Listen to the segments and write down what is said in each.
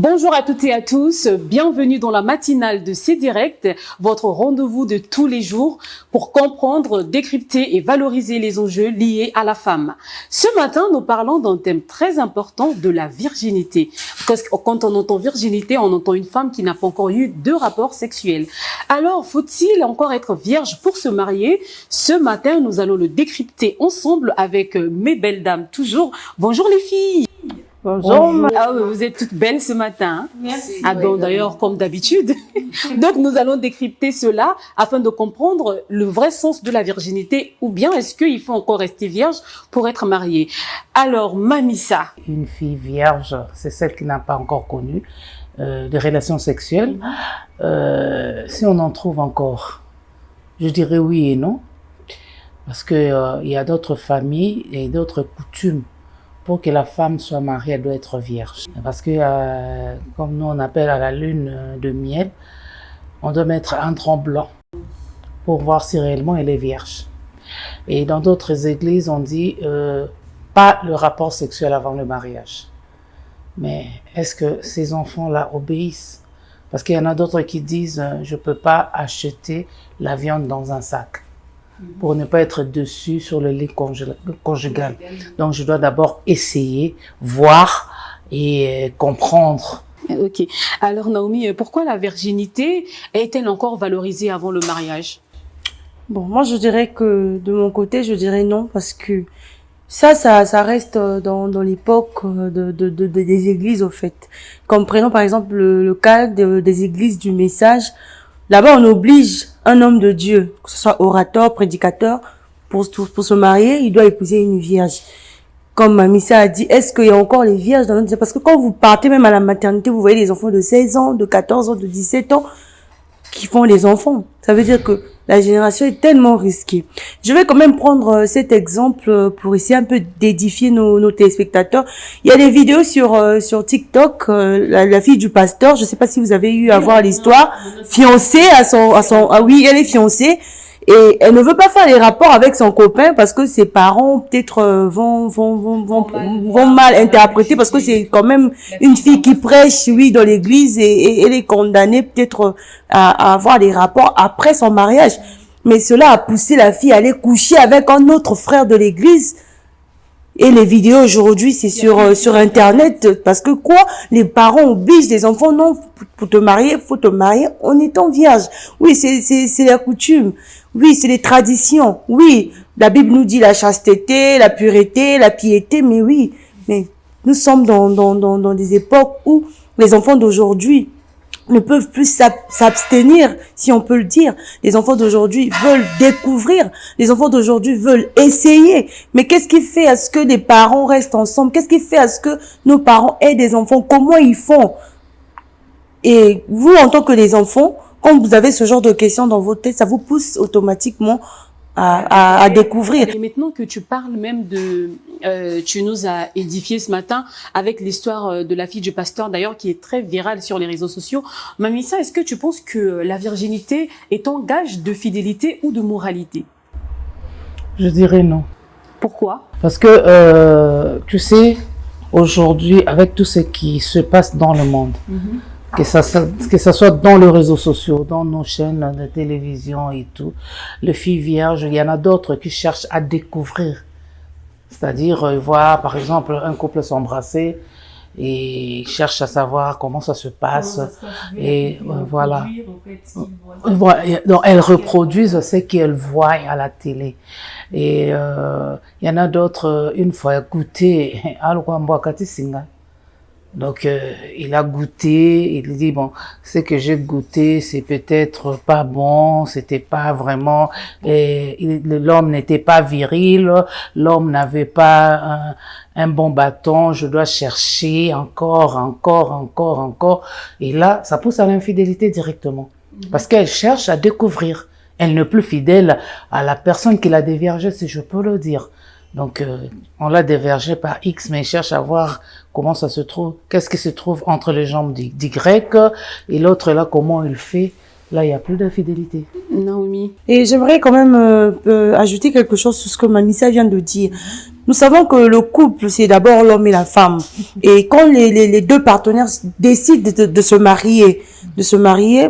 Bonjour à toutes et à tous, bienvenue dans la matinale de C'est Direct, votre rendez-vous de tous les jours pour comprendre, décrypter et valoriser les enjeux liés à la femme. Ce matin, nous parlons d'un thème très important de la virginité. Parce que quand on entend virginité, on entend une femme qui n'a pas encore eu de rapport sexuel. Alors, faut-il encore être vierge pour se marier? Ce matin, nous allons le décrypter ensemble avec mes belles dames toujours. Bonjour les filles. Bonjour. Ah, vous êtes toutes belles ce matin. Hein? Merci. Ah bon, d'ailleurs, comme d'habitude. Donc, nous allons décrypter cela afin de comprendre le vrai sens de la virginité ou bien est-ce qu'il faut encore rester vierge pour être mariée. Alors, Mamissa. Une fille vierge, c'est celle qui n'a pas encore connu des relations sexuelles. Si on en trouve encore, je dirais oui et non. Parce que il y a d'autres familles et d'autres coutumes. Pour que la femme soit mariée, elle doit être vierge. Parce que, comme nous on appelle à la lune de miel, on doit mettre un drap blanc pour voir si réellement elle est vierge. Et dans d'autres églises, on dit pas le rapport sexuel avant le mariage. Mais est-ce que ces enfants-là obéissent? Parce qu'il y en a d'autres qui disent je peux pas acheter la viande dans un sac pour ne pas être dessus sur le lit conjugal. Donc, je dois d'abord essayer, voir et comprendre. Ok. Alors, Naomi, pourquoi la virginité est-elle encore valorisée avant le mariage? Bon, moi, je dirais que, de mon côté, je dirais non, parce que ça reste dans l'époque des églises, au fait. Comme prenons, par exemple, le cas des églises du message. Là-bas, on oblige un homme de Dieu, que ce soit orateur, prédicateur, pour se marier, il doit épouser une vierge. Comme Mamissa a dit, est-ce qu'il y a encore les vierges dans notre... Parce que quand vous partez même à la maternité, vous voyez des enfants de 16 ans, de 14 ans, de 17 ans, qui font des enfants. Ça veut dire que la génération est tellement risquée. Je vais quand même prendre cet exemple pour essayer un peu d'édifier nos téléspectateurs. Il y a des vidéos sur TikTok, la fille du pasteur, je sais pas si vous avez eu à voir l'histoire, fiancée ah oui, elle est fiancée et elle ne veut pas faire les rapports avec son copain parce que ses parents peut-être vont mal interpréter parce que c'est quand même une fille qui prêche, oui, dans l'église et elle est condamnée peut-être à avoir des rapports après son mariage. Mais cela a poussé la fille à aller coucher avec un autre frère de l'église. Et les vidéos aujourd'hui, c'est sur Internet. Parce que quoi? Les parents obligent les enfants, non, pour te marier, faut te marier en étant vierge. Oui, c'est la coutume. Oui, c'est les traditions. Oui, la Bible nous dit la chasteté, la pureté, la piété, mais oui. Mais nous sommes dans des époques où les enfants d'aujourd'hui ne peuvent plus s'abstenir, si on peut le dire. Les enfants d'aujourd'hui veulent découvrir. Les enfants d'aujourd'hui veulent essayer. Mais qu'est-ce qui fait à ce que les parents restent ensemble? Qu'est-ce qui fait à ce que nos parents aient des enfants? Comment ils font? Et vous, en tant que les enfants, quand vous avez ce genre de questions dans votre tête, ça vous pousse automatiquement à découvrir. Et maintenant que tu parles même de... tu nous as édifié ce matin avec l'histoire de la fille du pasteur, d'ailleurs, qui est très virale sur les réseaux sociaux. Mamissa, est-ce que tu penses que la virginité est un gage de fidélité ou de moralité? Je dirais non. Pourquoi? Parce que, tu sais, aujourd'hui, avec tout ce qui se passe dans le monde, que ça soit dans les réseaux sociaux, dans nos chaînes de télévision et tout, les filles vierges, il y en a d'autres qui cherchent à découvrir. C'est-à-dire, voir, par exemple, un couple s'embrasser et cherchent à savoir comment ça se passe. Et voilà. Donc, elles reproduisent ce qu'elles voient à la télé. Et il y en a d'autres, une fois goûté, donc, il a goûté, il dit, bon, ce que j'ai goûté, c'est peut-être pas bon, c'était pas vraiment, l'homme n'était pas viril, l'homme n'avait pas un bon bâton, je dois chercher encore. Et là, ça pousse à l'infidélité directement. Parce qu'elle cherche à découvrir. Elle n'est plus fidèle à la personne qui l'a déviergée, si je peux le dire. Donc, on l'a dévergé par X, mais il cherche à voir comment ça se trouve, qu'est-ce qui se trouve entre les jambes d'Y, et l'autre là, comment il fait là, il n'y a plus d'infidélité. Naomi. Et j'aimerais quand même ajouter quelque chose sur ce que Mamissa vient de dire. Nous savons que le couple, c'est d'abord l'homme et la femme. Et quand les deux partenaires décident de se marier,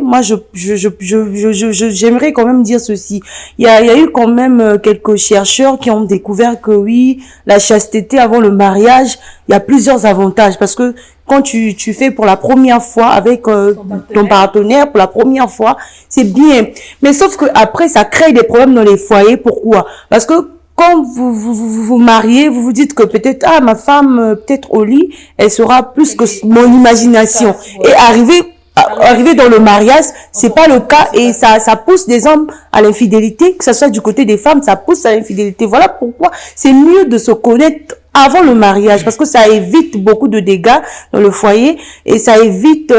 moi, j'aimerais quand même dire ceci. Il y a eu quand même quelques chercheurs qui ont découvert que oui, la chasteté avant le mariage, il y a plusieurs avantages. Parce que quand tu fais pour la première fois avec ton partenaire, pour la première fois, c'est bien. Mais sauf que après, ça crée des problèmes dans les foyers. Pourquoi? Parce que quand vous mariez, vous vous dites que peut-être, ah, ma femme, peut-être au lit, elle sera plus que mon imagination. Et arriver dans le mariage, c'est pas le cas et ça pousse des hommes à l'infidélité, que ce soit du côté des femmes, ça pousse à l'infidélité. Voilà pourquoi c'est mieux de se connaître avant le mariage, parce que ça évite beaucoup de dégâts dans le foyer et ça évite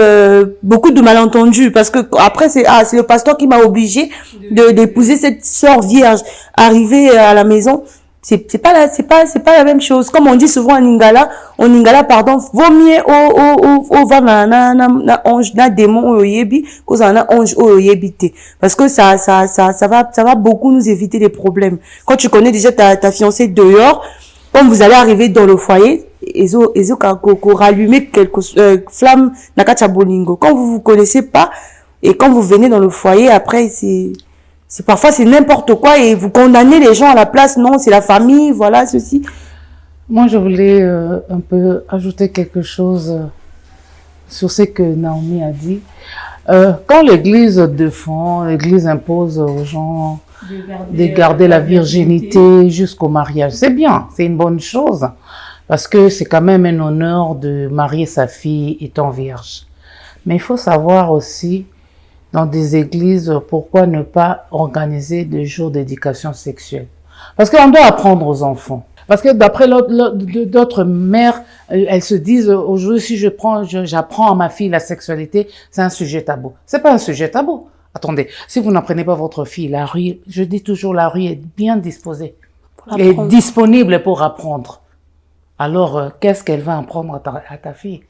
beaucoup de malentendus, parce que après c'est le pasteur qui m'a obligé d'épouser cette sœur vierge. Arriver à la maison, c'est pas la même chose. Comme on dit souvent en Lingala, pardon, vaut mieux au va na ange na démon au yebi cause na ange au yebité, parce que ça va beaucoup nous éviter des problèmes. Quand tu connais déjà ta fiancée dehors, quand vous allez arriver dans le foyer, ezo rallumer quelques flammes na kacha bolingo. Quand vous connaissez pas et quand vous venez dans le foyer, après c'est parfois c'est n'importe quoi et vous condamnez les gens à la place. Non, c'est la famille, voilà ceci. Moi, je voulais un peu ajouter quelque chose sur ce que Naomi a dit. Quand l'Église défend, l'Église impose aux gens de garder la virginité jusqu'au mariage, c'est bien, c'est une bonne chose, parce que c'est quand même un honneur de marier sa fille étant vierge. Mais il faut savoir aussi, dans des églises, pourquoi ne pas organiser des jours d'éducation sexuelle? Parce qu'on doit apprendre aux enfants. Parce que d'après d'autres mères, elles se disent, aujourd'hui, si j'apprends à ma fille la sexualité, c'est un sujet tabou. C'est pas un sujet tabou. Attendez, si vous n'apprenez pas votre fille, la rue, je dis toujours, la rue est bien disposée. Elle est disponible pour apprendre. Alors, qu'est-ce qu'elle va apprendre à ta fille?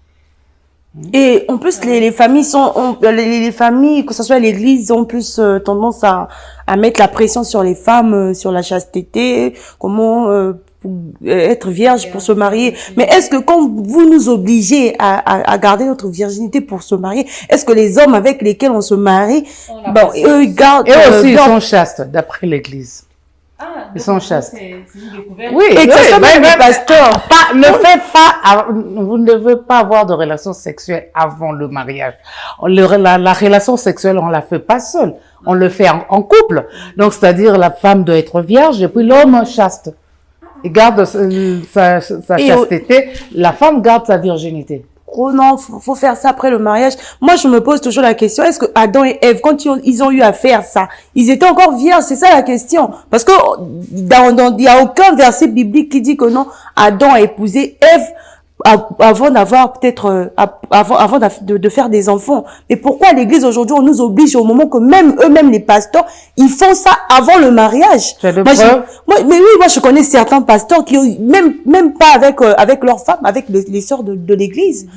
Et en plus, les familles les familles, que ce soit l'église, ont plus tendance à mettre la pression sur les femmes, sur la chasteté, comment être vierge pour se marier. Mais est-ce que quand vous nous obligez à garder notre virginité pour se marier, est-ce que les hommes avec lesquels on se marie, bon, eux, ils gardent... Et aussi, ils sont chastes, d'après l'église. Ah, ils sont chastes. Oui, et que ça même les pasteurs. Vous ne devez pas avoir de relation sexuelle avant le mariage. La relation sexuelle, on la fait pas seule. On le fait en couple. Donc, c'est-à-dire, la femme doit être vierge et puis l'homme chaste. Il garde sa chasteté. La femme garde sa virginité. Oh non, faut faire ça après le mariage. Moi, je me pose toujours la question, est-ce que Adam et Ève, quand ils ont eu à faire ça, ils étaient encore vierges? C'est ça la question. Parce que il y a aucun verset biblique qui dit que non, Adam a épousé Ève avant d'avoir peut-être avant de faire des enfants. Mais pourquoi l'église aujourd'hui on nous oblige au moment que même eux-mêmes les pasteurs ils font ça avant le mariage? Mais oui, moi je connais certains pasteurs qui ont même pas avec leurs femmes, avec les sœurs de l'église.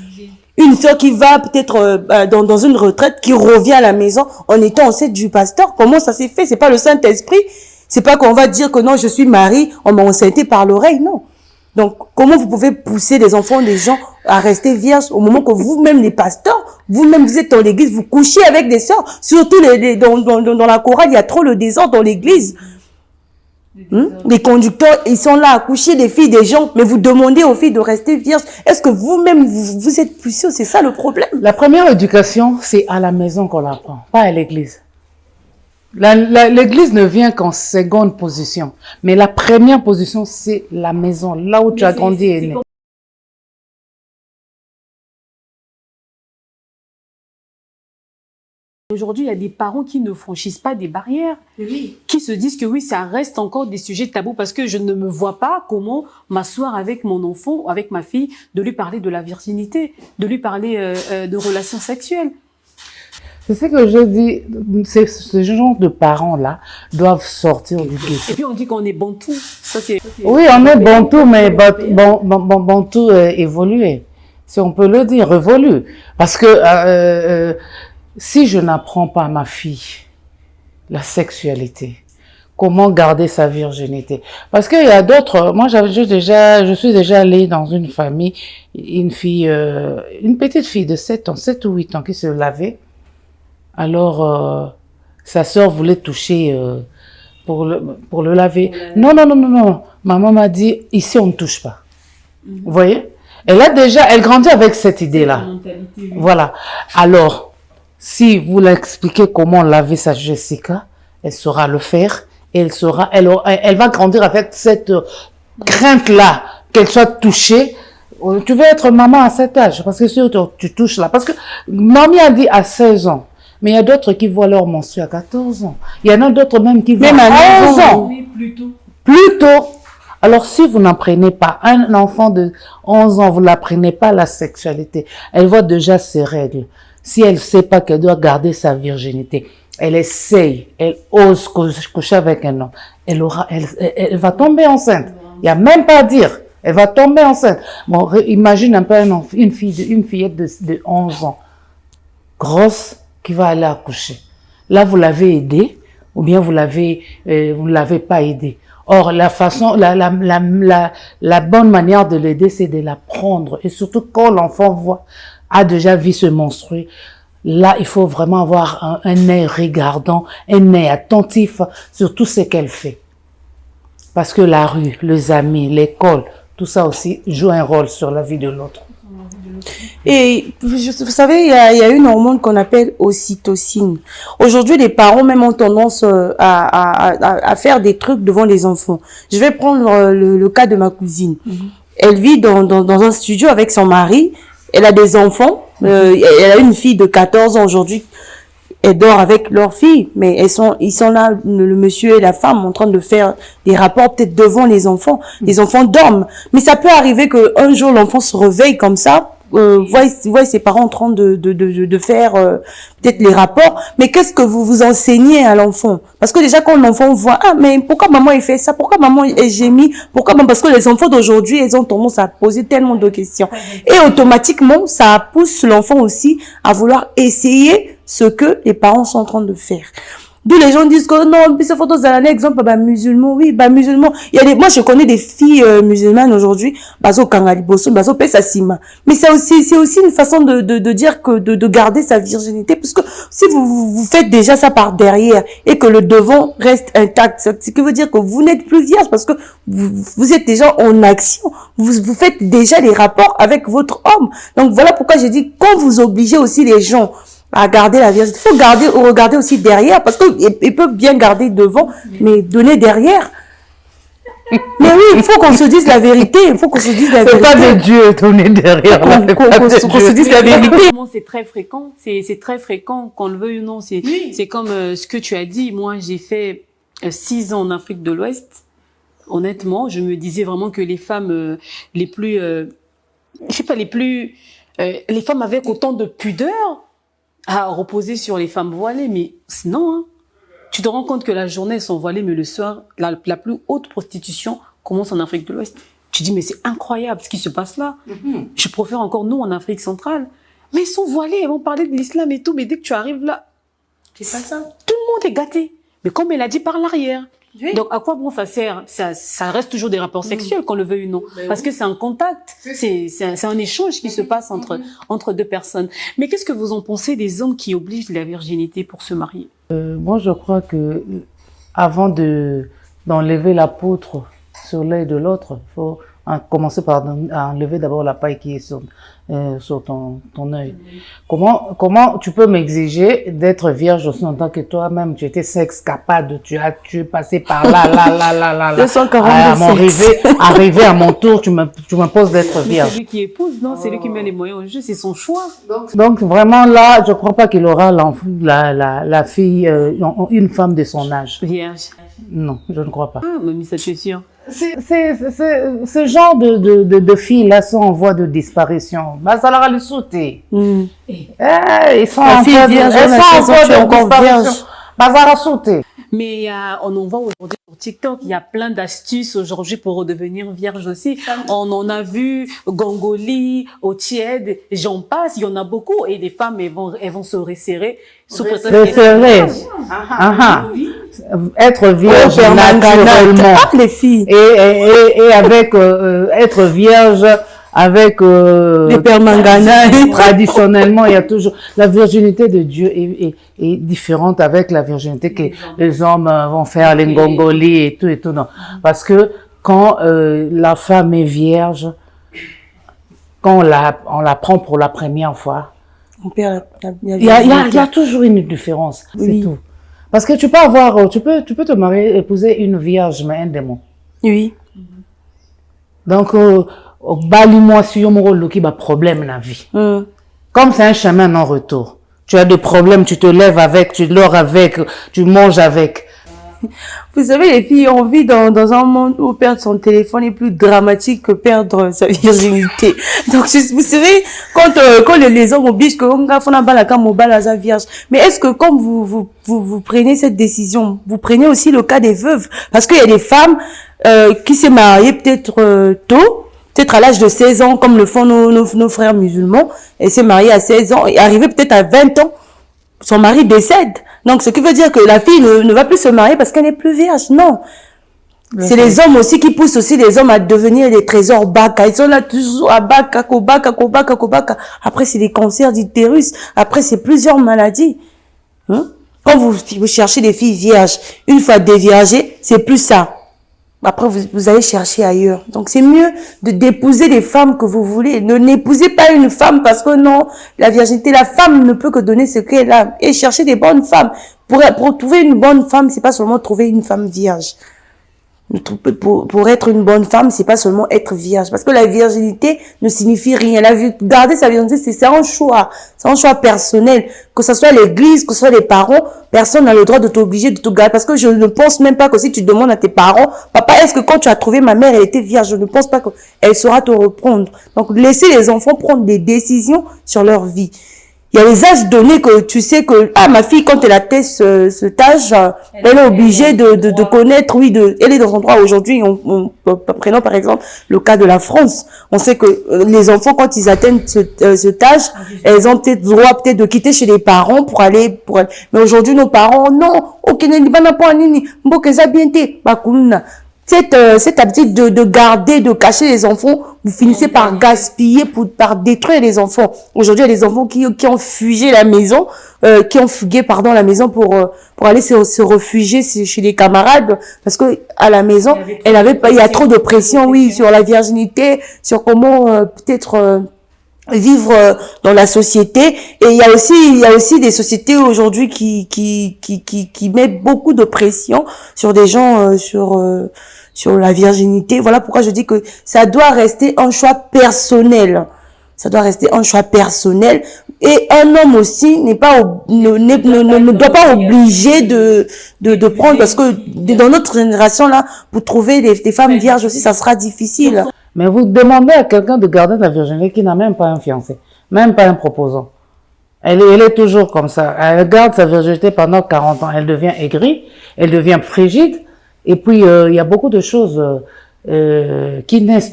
Une sœur qui va peut-être dans une retraite, qui revient à la maison en étant enceinte du pasteur. Comment ça s'est fait? C'est pas le Saint-Esprit. C'est pas qu'on va dire que non, je suis mariée, on m'a enceinté par l'oreille, non. Donc, comment vous pouvez pousser les enfants des gens à rester vierges au moment que vous-même, les pasteurs, vous-même, vous êtes dans l'église, vous couchez avec des sœurs, surtout dans la chorale, il y a trop le désordre dans l'église. Les conducteurs, ils sont là à coucher des filles des gens, mais vous demandez aux filles de rester vierges. Est-ce que vous-même, vous êtes plus sûrs? C'est ça le problème. La première éducation, c'est à la maison qu'on l'apprend, pas à l'église. L'église ne vient qu'en seconde position. Mais la première position, c'est la maison, là où tu as grandi et né. Aujourd'hui, il y a des parents qui ne franchissent pas des barrières, qui se disent que oui, ça reste encore des sujets tabous parce que je ne me vois pas comment m'asseoir avec mon enfant, avec ma fille, de lui parler de la virginité, de lui parler de relations sexuelles. C'est ce que je dis, ce genre de parents-là doivent sortir du ghetto. Et puis on dit qu'on est bantou. Oui, on est bantou, mais bantou évolué, si on peut le dire, révolu. Parce que si je n'apprends pas à ma fille la sexualité, comment garder sa virginité? Parce qu'il y a d'autres, moi je suis déjà allée dans une famille, une fille, une petite fille de 7 ans, 7 ou 8 ans qui se lavait. Alors, sa sœur voulait toucher pour le laver. Non. Maman m'a dit, ici on ne touche pas. Vous voyez? Elle grandit avec cette idée-là. Voilà. Alors, si vous l'expliquez comment laver sa Jessica, elle saura le faire. Et elle va grandir avec cette crainte-là, qu'elle soit touchée. Tu veux être maman à cet âge, parce que si tu touches là. Parce que mamie a dit à 16 ans. Mais il y a d'autres qui voient leur menstru à 14 ans. Il y en a d'autres même qui voient à 11 ans. Plus tôt. Alors, si vous n'apprenez pas, un enfant de 11 ans, vous l'apprenez pas la sexualité, elle voit déjà ses règles. Si elle sait pas qu'elle doit garder sa virginité, elle essaye, elle ose coucher avec un homme, elle va tomber enceinte. Il n'y a même pas à dire. Elle va tomber enceinte. Bon, imagine un peu une fillette de 11 ans, grosse, qui va aller accoucher. Là, vous l'avez aidée, ou bien vous ne l'avez pas aidée. Or, la bonne manière de l'aider, c'est de la prendre. Et surtout quand l'enfant a déjà vu se menstruer, là, il faut vraiment avoir un œil regardant, un œil attentif sur tout ce qu'elle fait. Parce que la rue, les amis, l'école, tout ça aussi joue un rôle sur la vie de l'autre. Et vous savez, il y a une hormone qu'on appelle ocytocine. Aujourd'hui, les parents même ont tendance à faire des trucs devant les enfants. Je vais prendre le cas de ma cousine. Elle vit dans un studio avec son mari. Elle a des enfants. Elle a une fille de 14 ans aujourd'hui. Elle dort avec leur fille, mais ils sont là, le monsieur et la femme, en train de faire des rapports peut-être devant les enfants. Les enfants dorment. Mais ça peut arriver qu'un jour, l'enfant se réveille comme ça, voit ses parents en train de faire peut-être les rapports. Mais qu'est-ce que vous enseignez à l'enfant? Parce que déjà, quand l'enfant voit, ah, mais pourquoi maman il fait ça? Pourquoi maman elle gémit? Pourquoi maman? Parce que les enfants d'aujourd'hui, ils ont tendance à poser tellement de questions. Et automatiquement, ça pousse l'enfant aussi à vouloir essayer ce que les parents sont en train de faire. D'où les gens disent que non, puis ces photos, un exemple, musulman, oui, musulman. Moi, je connais des filles musulmanes aujourd'hui, bazo kangaliboso, bazo pesasima. Mais c'est aussi une façon de dire que, de garder sa virginité, parce que si vous faites déjà ça par derrière, et que le devant reste intact, ce qui veut dire que vous n'êtes plus vierge, parce que vous êtes déjà en action. Vous faites déjà les rapports avec votre homme. Donc voilà pourquoi j'ai dit, quand vous obligez aussi les gens à garder la virginité, il faut regarder aussi derrière, parce qu'ils peuvent bien garder devant, mais donner derrière. Mais oui, il faut qu'on se dise la vérité. Il faut qu'on se dise la vérité. C'est pas de Dieu donner derrière. Qu'on se dise la vérité. C'est très fréquent. C'est très fréquent, qu'on le veuille ou non. C'est comme ce que tu as dit. Moi, j'ai fait 6 ans en Afrique de l'Ouest. Honnêtement, je me disais vraiment que les femmes les plus, les femmes avec autant de pudeur à reposer sur les femmes voilées, mais non, hein. Tu te rends compte que la journée, elles sont voilées, mais le soir, la plus haute prostitution commence en Afrique de l'Ouest. Tu dis, mais c'est incroyable ce qui se passe là. Je préfère encore nous en Afrique centrale. Mais elles sont voilées, elles vont parler de l'islam et tout, mais dès que tu arrives là, c'est pas ça. Tout le monde est gâté. Mais comme elle a dit, par l'arrière. Oui. Donc, à quoi bon ça sert? Ça reste toujours des rapports sexuels, qu'on le veuille ou non. Parce que c'est un contact. C'est un échange qui se passe entre deux personnes. Mais qu'est-ce que vous en pensez des hommes qui obligent la virginité pour se marier? Moi, je crois que avant d'enlever la poutre sur l'œil de l'autre, il faut commencer par enlever d'abord la paille qui est sur ton œil. Comment tu peux m'exiger d'être vierge aussi en tant que toi-même tu étais sexe capable, tu es passé par là. 242 arrivé à mon tour, tu m'imposes d'être vierge. C'est lui qui épouse, non? C'est lui qui met les moyens au jeu, c'est son choix. Donc vraiment là, je crois pas qu'il aura la fille, une femme de son âge. Vierge. Non, je ne crois pas. Ah, mamie, ça tu es sûre. Ce genre de filles-là sont en voie de disparition. Bah, ça leur a le sauté. Ils sont en voie de disparition. Bah, ça leur a sauté. Mais on en voit aujourd'hui sur TikTok, il y a plein d'astuces aujourd'hui pour redevenir vierge aussi. On en a vu Gongoli, Otied, j'en passe, il y en a beaucoup et les femmes elles vont se resserrer sous prétexte Resserrer. Être vierge naturellement. Les filles. Et avec être vierge avec les permangana. Traditionnellement, il y a toujours la virginité de Dieu est différente avec la virginité que les hommes vont faire les ngongoli et tout non. Parce que quand la femme est vierge, quand on la prend pour la première fois, il y a toujours une différence, c'est tout. Parce que tu peux te marier, épouser une vierge mais un démon. Oui. Donc bali-moi si yo moko loki ba problème na vie. Comme c'est un chemin non retour. Tu as des problèmes, tu te lèves avec, tu dors avec, tu manges avec. Vous savez, les filles, on vit dans un monde où perdre son téléphone est plus dramatique que perdre sa virginité. Donc, vous savez, quand les hommes obligent que on a bala comme mobile sa vierge. Mais est-ce que quand vous prenez cette décision, vous prenez aussi le cas des veuves? Parce qu'il y a des femmes qui s'est mariées peut-être tôt, peut-être à l'âge de 16 ans, comme le font nos frères musulmans. Elle s'est mariée à 16 ans et arrivée peut-être à 20 ans, son mari décède. Donc, ce qui veut dire que la fille ne va plus se marier parce qu'elle n'est plus vierge. Non. C'est les hommes aussi qui poussent aussi les hommes à devenir des trésors baka. Ils sont là toujours à baka, kobaka. Après, c'est des cancers d'utérus. Après, c'est plusieurs maladies. Quand vous cherchez des filles vierges, une fois déviergées, c'est plus ça. Après, vous allez chercher ailleurs. Donc, c'est mieux d'épouser les femmes que vous voulez. Ne n'épousez pas une femme parce que non, la virginité, la femme ne peut que donner ce qu'elle a. Et chercher des bonnes femmes. Pour trouver une bonne femme, c'est pas seulement trouver une femme vierge. Pour être une bonne femme, c'est pas seulement être vierge. Parce que la virginité ne signifie rien. Garder sa virginité, c'est un choix. C'est un choix personnel. Que ce soit l'église, que ce soit les parents, personne n'a le droit de t'obliger de te garder. Parce que je ne pense même pas que si tu demandes à tes parents, papa, est-ce que quand tu as trouvé ma mère, elle était vierge? Je ne pense pas qu'elle saura te reprendre. Donc, laissez les enfants prendre des décisions sur leur vie. Il y a les âges donnés que tu sais que, ma fille, quand elle atteint cet âge, elle est obligée de connaître, elle est dans un droit aujourd'hui, prenons par exemple le cas de la France. On sait que les enfants, quand ils atteignent cet âge, elles ont peut-être droit de quitter chez les parents pour aller. Mais aujourd'hui, nos parents, non, ok, cette habitude de garder, de cacher les enfants, vous finissez par gaspiller, par détruire les enfants. Aujourd'hui, il y a des enfants qui ont fugé la maison, la maison pour aller se réfugier chez les camarades, parce que à la maison, il y a trop de pression, oui, sur la virginité, sur comment peut-être vivre dans la société. Et il y a aussi des sociétés aujourd'hui qui mettent beaucoup de pression sur des gens sur la virginité. Voilà pourquoi je dis que ça doit rester un choix personnel. Ça doit rester un choix personnel. Et un homme aussi ne doit pas obliger de prendre, parce que dans notre génération là, pour trouver des femmes vierges aussi, ça sera difficile. Mais vous demandez à quelqu'un de garder la virginité qui n'a même pas un fiancé, même pas un proposant. Elle est toujours comme ça. Elle garde sa virginité pendant 40 ans. Elle devient aigrie, elle devient frigide. Et puis, il y a beaucoup de choses qui naissent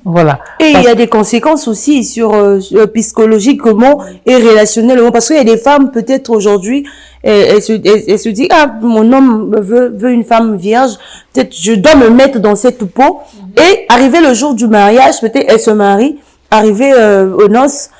voilà. Et il y a des conséquences aussi sur psychologiquement et relationnellement, parce qu'il y a des femmes peut-être aujourd'hui, elles se disent mon homme veut une femme vierge, peut-être je dois me mettre dans cette peau. Et arrivé le jour du mariage, peut-être elle se marie, arrivé aux noces,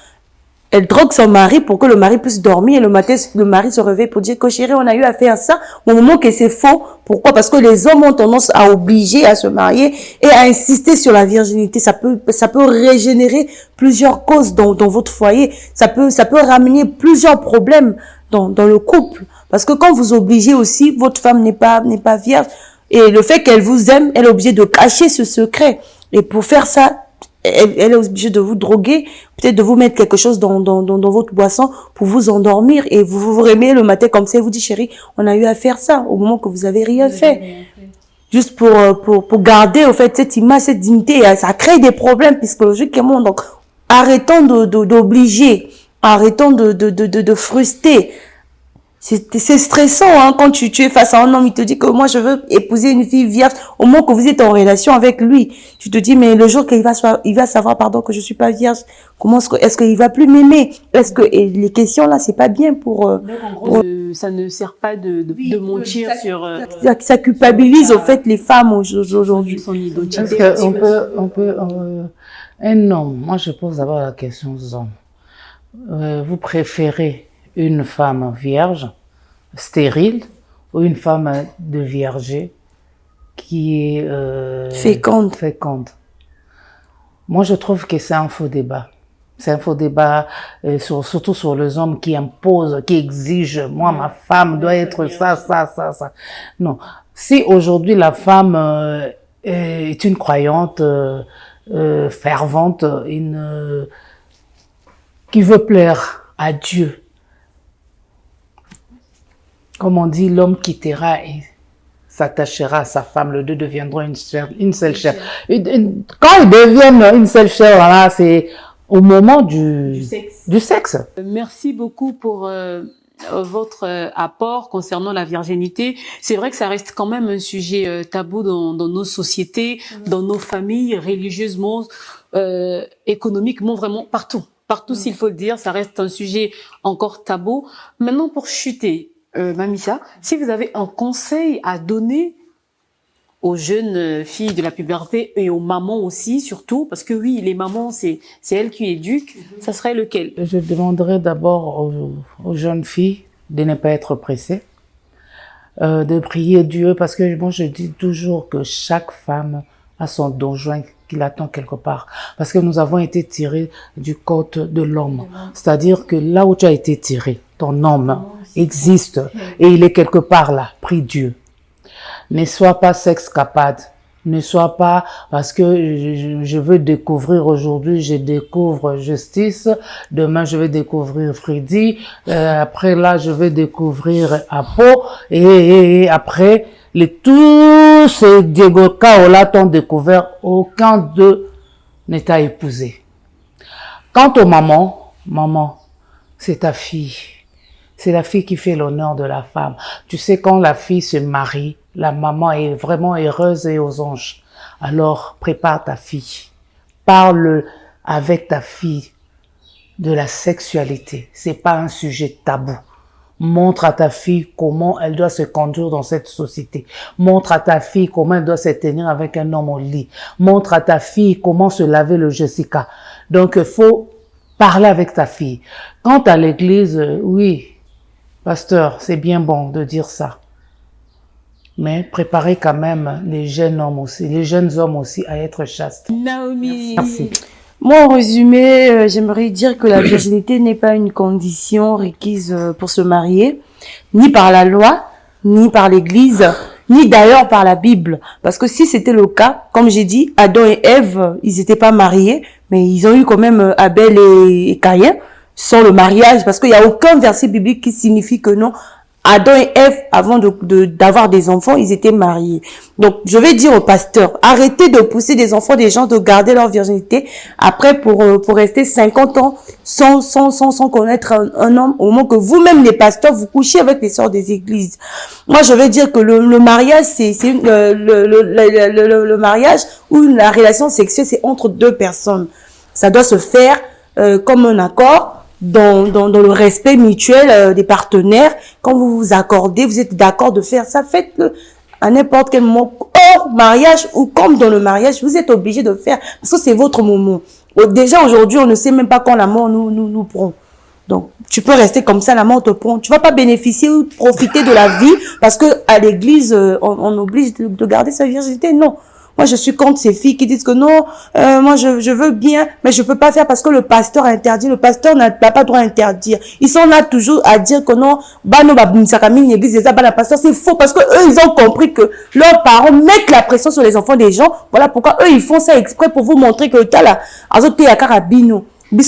elle drogue son mari pour que le mari puisse dormir, et le matin, le mari se réveille pour dire que chérie, on a eu à faire ça, au moment que c'est faux. Pourquoi? Parce que les hommes ont tendance à obliger à se marier et à insister sur la virginité. Ça peut régénérer plusieurs causes dans votre foyer. Ça peut ramener plusieurs problèmes dans le couple. Parce que quand vous obligez aussi, votre femme n'est pas vierge, et le fait qu'elle vous aime, elle est obligée de cacher ce secret. Et pour faire ça, elle est obligée de vous droguer, peut-être de vous mettre quelque chose dans votre boisson pour vous endormir, et vous réveillez le matin comme ça et vous dites chérie, on a eu à faire ça au moment que vous avez rien fait. Juste pour garder, au fait, cette image, cette dignité, ça crée des problèmes psychologiquement. Donc, arrêtons d'obliger, arrêtons de frustrer. C'est stressant, hein, quand tu es face à un homme, il te dit que moi, je veux épouser une fille vierge, au moment que vous êtes en relation avec lui. Tu te dis, mais le jour qu'il va savoir, pardon, que je suis pas vierge, est-ce qu'il va plus m'aimer? Et les questions là, c'est pas bien pour, ça ne sert pas de mentir sur, ça culpabilise, au fait, les femmes aujourd'hui. son identité. Est-ce qu'on peut, un homme, moi je pose d'abord la question aux hommes. Vous préférez une femme vierge, stérile, ou une femme de vierger qui est féconde. Moi, je trouve que c'est un faux débat. C'est un faux débat, surtout sur les hommes qui imposent, qui exigent. Moi, ma femme doit être ça. Non. Si aujourd'hui la femme est une croyante fervente, qui veut plaire à Dieu, comme on dit, l'homme quittera et s'attachera à sa femme, les deux deviendront une seule chair. Quand ils deviennent une seule chair, voilà, c'est au moment du sexe. Merci beaucoup pour votre apport concernant la virginité. C'est vrai que ça reste quand même un sujet tabou dans nos sociétés, dans nos familles, religieusement, économiquement, vraiment partout. Partout, s'il faut le dire, ça reste un sujet encore tabou. Maintenant, pour chuter, Mamissa, si vous avez un conseil à donner aux jeunes filles de la puberté et aux mamans aussi, surtout, parce que oui, les mamans, c'est elles qui éduquent, ça serait lequel? Je demanderais d'abord aux jeunes filles de ne pas être pressées, de prier Dieu, parce que moi je dis toujours que chaque femme a son donjon qui l'attend quelque part, parce que nous avons été tirés du code de l'homme, c'est-à-dire que là où tu as été tiré, ton homme existe et il est quelque part là, prie Dieu. Ne sois pas sexcapade, ne sois pas parce que je veux découvrir aujourd'hui, je découvre Justice, demain je vais découvrir Freddy, après là je vais découvrir Apo et après tous ces Diego Kaola t'ont découvert, aucun d'eux ne t'a épousé. Quant aux mamans, maman, c'est ta fille. C'est la fille qui fait l'honneur de la femme. Tu sais, quand la fille se marie, la maman est vraiment heureuse et aux anges. Alors, prépare ta fille. Parle avec ta fille de la sexualité. C'est pas un sujet tabou. Montre à ta fille comment elle doit se conduire dans cette société. Montre à ta fille comment elle doit se tenir avec un homme au lit. Montre à ta fille comment se laver le Jessica. Donc, il faut parler avec ta fille. Quant à l'église, oui, pasteur, c'est bien bon de dire ça. Mais préparez quand même les jeunes hommes aussi, les jeunes hommes aussi à être chastes. Naomi. Merci. Moi, en résumé, j'aimerais dire que la virginité n'est pas une condition requise pour se marier, ni par la loi, ni par l'Église, ni d'ailleurs par la Bible. Parce que si c'était le cas, comme j'ai dit, Adam et Ève, ils n'étaient pas mariés, mais ils ont eu quand même Abel et Caïn sans le mariage, parce qu'il n'y a aucun verset biblique qui signifie que non, Adam et Ève, avant d'avoir des enfants, ils étaient mariés. Donc, je vais dire au pasteur, arrêtez de pousser des enfants, des gens, de garder leur virginité, après pour rester 50 ans sans connaître un homme, au moment que vous-même, les pasteurs, vous couchez avec les sœurs des églises. Moi, je vais dire que le mariage, c'est le mariage ou la relation sexuelle, c'est entre deux personnes. Ça doit se faire comme un accord, dans le respect mutuel des partenaires. Quand vous vous accordez, vous êtes d'accord de faire ça, faites-le à n'importe quel moment, hors mariage ou comme dans le mariage, vous êtes obligé de faire, parce que c'est votre moment. Déjà aujourd'hui, on ne sait même pas quand la mort nous prend. Donc, tu peux rester comme ça, la mort te prend. Tu vas pas bénéficier ou profiter de la vie, parce que à l'église, on oblige de garder sa virginité. Non. Moi, je suis contre ces filles qui disent que non, moi, je veux bien, mais je peux pas faire parce que le pasteur a interdit. Le pasteur n'a pas droit à interdire. Ils sont là toujours à dire que non, la pasteur, c'est faux parce que eux, ils ont compris que leurs parents mettent la pression sur les enfants des gens. Voilà pourquoi eux, ils font ça exprès pour vous montrer que t'as là, azote ya karabino. Donc,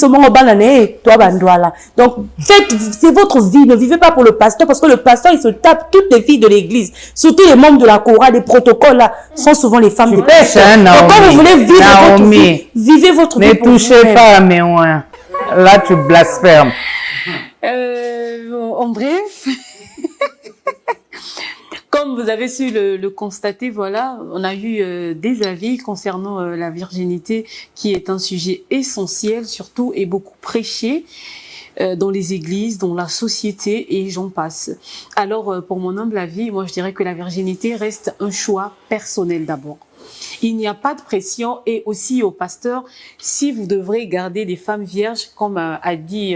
c'est votre vie. Ne vivez pas pour le pasteur parce que le pasteur, il se tape toutes les filles de l'église. Surtout les membres de la chorale, les protocoles là, sont souvent les femmes des pasteurs. Donc, quand vous voulez vivre votre vie, vivez votre vie. Ne touchez pas à mes oins. Là, tu blasphèmes. En bref, Comme vous avez su le constater, voilà, on a eu des avis concernant la virginité, qui est un sujet essentiel, surtout, et beaucoup prêché dans les églises, dans la société, et j'en passe. Alors, pour mon humble avis, moi, je dirais que la virginité reste un choix personnel d'abord. Il n'y a pas de pression, et aussi aux pasteurs, si vous devrez garder des femmes vierges, comme a dit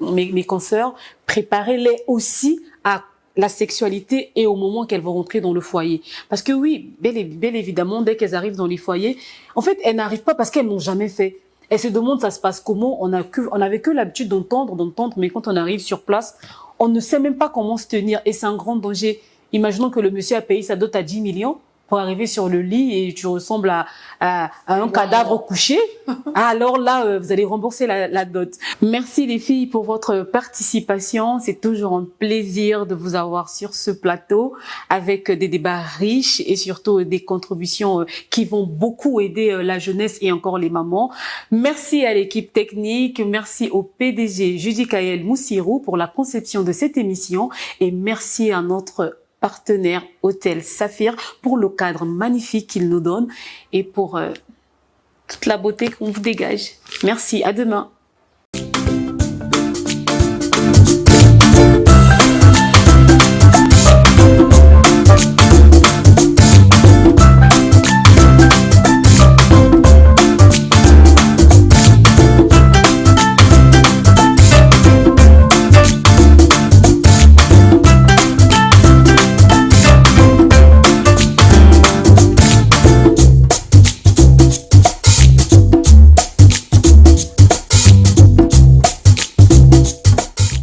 mes consoeurs, préparez-les aussi à la sexualité et au moment qu'elles vont rentrer dans le foyer. Parce que oui, bel évidemment, dès qu'elles arrivent dans les foyers, en fait, elles n'arrivent pas parce qu'elles n'ont jamais fait. Elles se demandent ça se passe comment. On avait que l'habitude d'entendre, mais quand on arrive sur place, on ne sait même pas comment se tenir, et c'est un grand danger. Imaginons que le monsieur a payé sa dot à 10 millions pour arriver sur le lit et tu ressembles à un cadavre couché. Alors là, vous allez rembourser la dot. Merci les filles pour votre participation. C'est toujours un plaisir de vous avoir sur ce plateau avec des débats riches et surtout des contributions qui vont beaucoup aider la jeunesse et encore les mamans. Merci à l'équipe technique. Merci au PDG Judikaël Moussirou pour la conception de cette émission, et merci à notre partenaire Hôtel Saphir pour le cadre magnifique qu'il nous donne et pour toute la beauté qu'on vous dégage. Merci, à demain.